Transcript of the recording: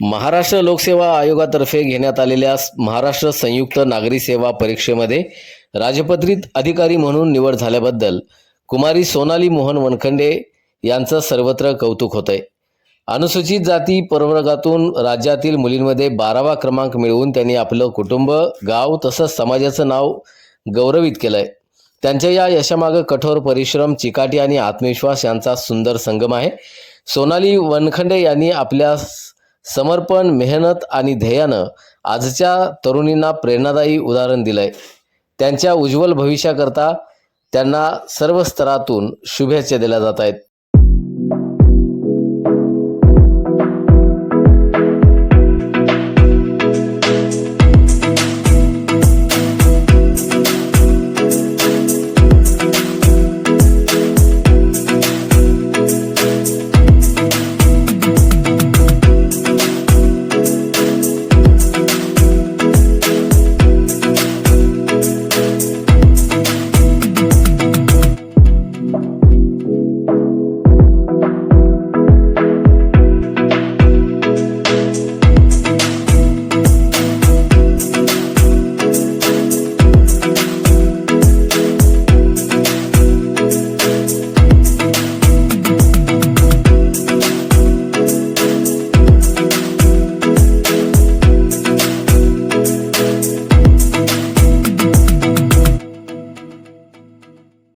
महाराष्ट्र लोकसेवा आयोगातर्फे घेण्यात आलेल्या महाराष्ट्र संयुक्त नागरी सेवा परीक्षेमध्ये राजपत्रित अधिकारी म्हणून निवड झाल्याबद्दल कुमारी सोनाली मोहन वनखंडे यांचं सर्वत्र कौतुक होतंय। अनुसूचित जाती प्रवर्गातून राज्यातील मुलींमध्ये 12वा क्रमांक मिळवून त्यांनी आपलं कुटुंब, गाव तसंच समाजाचं नाव गौरवित केलंय। त्यांच्या या यशामागे कठोर परिश्रम, चिकाटी आणि आत्मविश्वास यांचा सुंदर संगम आहे। सोनाली वनखंडे यांनी आपल्या समर्पण, मेहनत आणि ध्येयानं आजच्या तरुणींना प्रेरणादायी उदाहरण दिलंय। त्यांच्या उज्ज्वल भविष्याकरता त्यांना सर्व स्तरातून शुभेच्छा दिल्या जात आहेत।